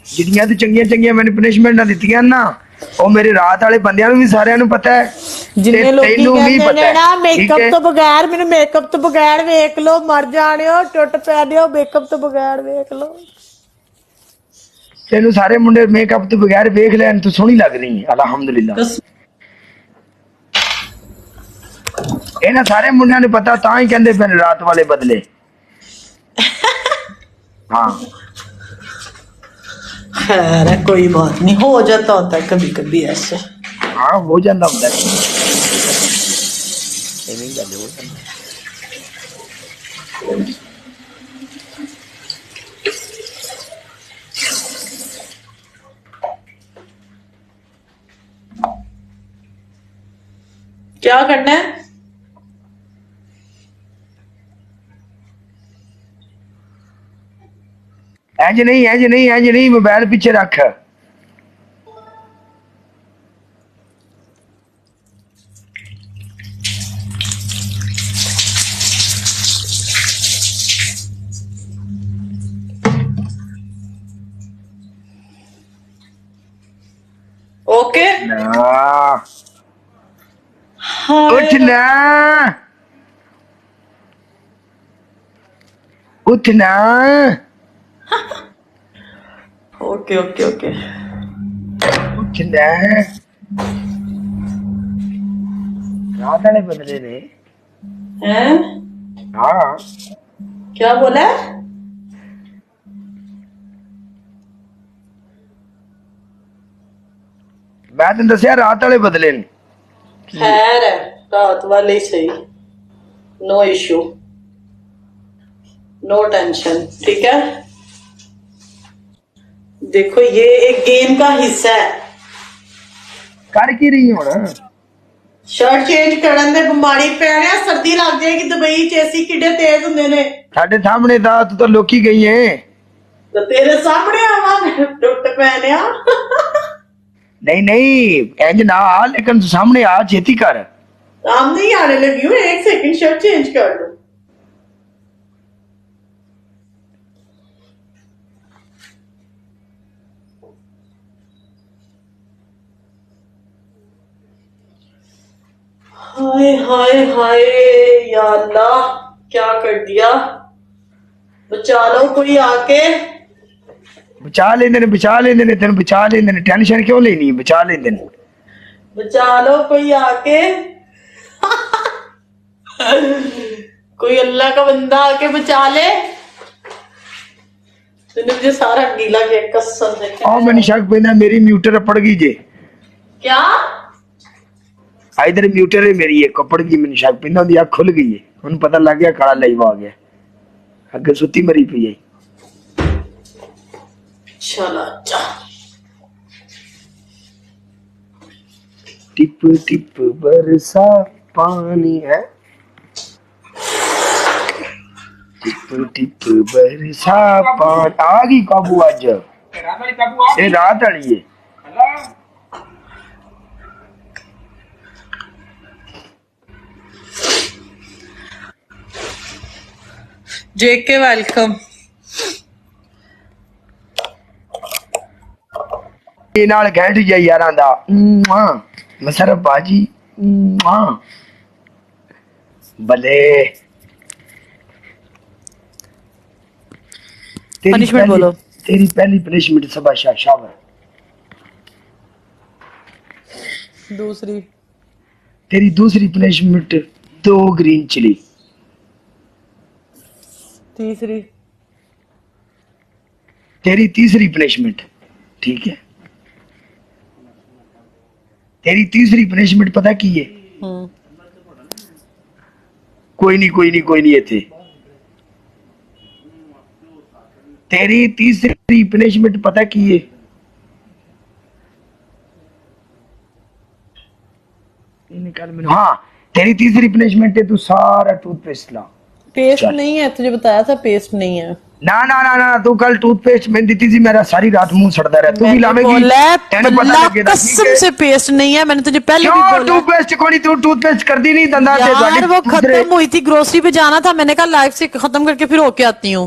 जिहड़ियां तो चंगियां चंगियां मैंने पनिशमेंटां दित्तियां ना ਉਹ ਮੇਰੇ ਰਾਤ ਵਾਲੇ ਬੰਦਿਆਂ ਨੂੰ ਵੀ ਸਾਰਿਆਂ ਨੂੰ ਪਤਾ ਹੈ ਜਿੰਨੇ ਲੋਕੀ ਕਹਿੰਦੇ ਨੇ ਨਾ ਮੇਕਅਪ है? ਤੋਂ ਬਗੈਰ ਮੈਨੂੰ ਮੇਕਅਪ ਤੋਂ ਬਗੈਰ ਵੇਖ ਲਓ ਮਰ ਜਾਣਿਓ ਟੁੱਟ ਪੈਣਿਓ ਮੇਕਅਪ ਤੋਂ ਬਗੈਰ ਵੇਖ ਲਓ ਤੈਨੂੰ ਸਾਰੇ ਮੁੰਡੇ ਮੇਕਅਪ ਤੋਂ ਬਗੈਰ ਵੇਖ ਲੈਣ ਤੂੰ ਸੋਹਣੀ ਲੱਗ ਰਹੀ ਹੈ ਅਲਹਮਦੁਲਿਲਾ ਇਹਨਾਂ ਸਾਰੇ ਮੁੰਡਿਆਂ ਨੂੰ ਪਤਾ ਤਾਂ ਹੀ ਕਹਿੰਦੇ ਪਏ ਰਾਤ ਵਾਲੇ ਬਦਲੇ हाँ खैर है कोई बात नहीं हो जाता होता है कभी कभी ऐसे हाँ हो जाता होता है नहीं गल हो जाता क्या करना है इंज नहीं मोबाइल पीछे रख ओके उठना उठना ओके ओके ओके उठना रात वाले बदले ने हैं हाँ क्या बोला मैं तेन दसिया रात वाले बदले ने खैर है रात वाले ही सही नो इशू नो टेंशन ठीक है देखो ये एक गेम का हिस्सा है कर की रही हूं शर्ट चेंज करन दे बिमारी पैणिया सर्दी लग जाएगी दुबई च एसी किड्डे तेज हुंदे ने साडे सामने दा तू तो लोकी गई है तो तेरे सामने आवा टुट पैणिया नहीं इंज ना आ लेकिन तू सामने आ छेती कर सामने ही आने लगी हूँ एक सेकंड शर्ट चेंज कर लो हाय हाय हाय या अल्लाह क्या कर दिया बचा लो कोई आके बचा लेंदे ने तेन बचा लेंदे ने टेंशन क्यों लेनी बचा लेंदे ने बचा लो कोई आके कोई अल्लाह का बंदा आके बचा ले तूने मुझे सारा गीला किया कसम से और मैंने शक पैदा मेरी म्यूटर पड़ गई जे क्या इधर म्यूटर है मेरी एक कपड़ गई मैंने शक पैदा उनकी अख खुल गई है उन्हें पता लग गया काला लाइव आ गया अगे सुती मरी पई है चला जा टिप टिप बरसा पानी है टिप टिप बरसा पानी आ गई काबू अज ये रात वाली है जेके वेलकम नाल घैंट जा यारां दा मसरफ बाजी भले पनिशमेंट बोलो तेरी पहली पनिशमेंट सबा शावर दूसरी तेरी दूसरी पनिशमेंट 2 ग्रीन चिली तीसरी तेरी तीसरी पनिशमेंट ठीक है तेरी तीसरी पनिशमेंट पता की है कोई नहीं इत्थे तेरी तीसरी पनिशमेंट पता की है हाँ तेरी तीसरी पनिशमेंट है तू सारा टूथपेस्ट ला पेस्ट नहीं है तुझे बताया था पेस्ट नहीं है ना ना ना ना तू कल टूथपेस्ट मैंने दी थी मेरा सारी रात मुंह सड़ता रहा तू भी लावेगी तेरे पता लगेगा कसम से पेस्ट नहीं है मैंने तुझे पहले भी बोला टूथपेस्ट कोनी तू टूथपेस्ट कर दी नहीं दंदा से यार वो खत्म हुई थी ग्रोसरी पे जाना था मैंने कहा लाइफ से खत्म करके फिर होके आती हूँ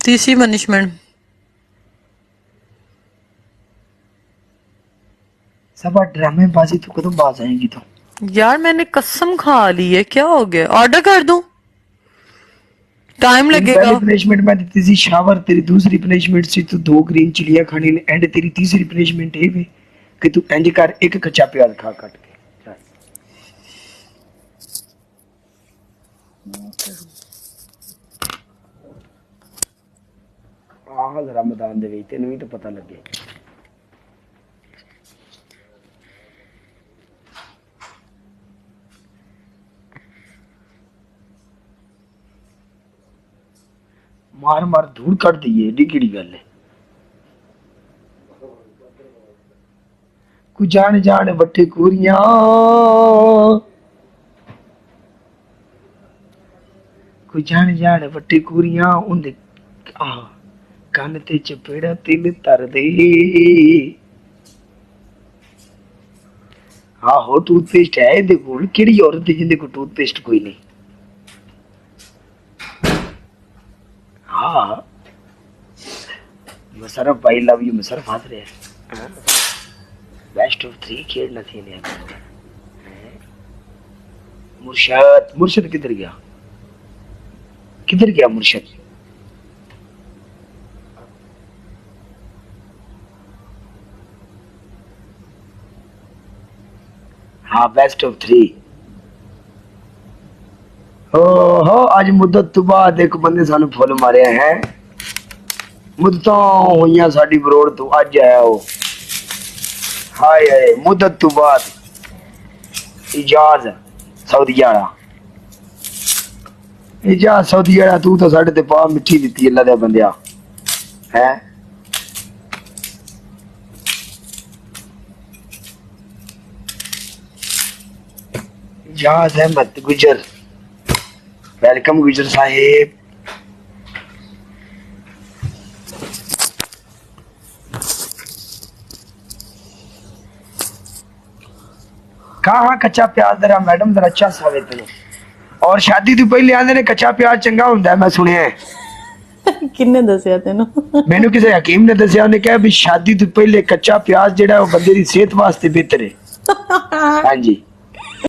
तीसरी पनिशमेंट। सब ड्रामेबाजी तो कदों बाज आएगी तो। यार मैंने कसम खा ली है, क्या हो गया? ऑर्डर कर दूं? टाइम तेरी लगेगा। पहली पनिशमेंट मैं दी थी शावर, तेरी दूसरी पनिशमेंट सी तू 2 ग्रीन चिलियां खानी ने, एंड तेरी तीसरी पनिशमेंट ये वे कि तू इंज कर एक कच्चा प्याज खा काट के। आह जरा मैदान दे ਵਿੱਚ ਤੈਨੂੰ ਵੀ ਤਾਂ ਪਤਾ ਲੱਗੇ। मार मार धूल कट दी है, एडी केड़ी गल है। कोई जान जान बट्टे कूरियां, कोई जान जान बट्टे कूरियां उंदे आ ਕੰਨ ਤੇ ਚਪੇੜਾ ਤਿੰਨ ਤਰਦੇ। ਆਹੋ ਟੂਥਪੇਸਟ ਹੈ ਇਹਦੇ ਕੋਲ, ਕਿਹੜੀ ਔਰਤ ਹੈ ਜਿਹਦੇ ਕੋਲ ਟੂਥਪੇਸਟ ਕੋਈ ਨਹੀਂ। हाँ मुशर्रफ भाई लव यू मुशर्रफ हंस रहे हैं। बेस्ट ऑफ 3 खेलना थी ने। मुर्शद मुर्शद किधर गया, किधर गया मुर्शद? हाँ बेस्ट ऑफ 3। हो आज मुद्दत तो बाद एक बंदे सानू फुल मारे हैं। मुद्दतां होइयां साडी बरोड़ तो अज आया हो। हाय हाय मुद्दत तो बाद इजाज सऊदी वाला, इजाज सऊदी वाला तू तो साडे ते पा मिठी दित्ती अल्लाह दे बंदिया हैं। इजाज अहमद गुजर, वेलकम गुजर साहेब। कहाँ कच्चा प्याज जरा मैडम जरा अच्छा सावे तेरे। और शादी तो पहले आंदे ने कच्चा प्याज चंगा हुंदा है, मैं सुनिया है। किन्ने दसिया तेनू? मैनू किसी हकीम ने दसिया, उन्हें कहा भी शादी तो पहले कच्चा प्याज जेड़ा वो बंदे दी सेहत वास्ते बेहतर है। हाँ जी।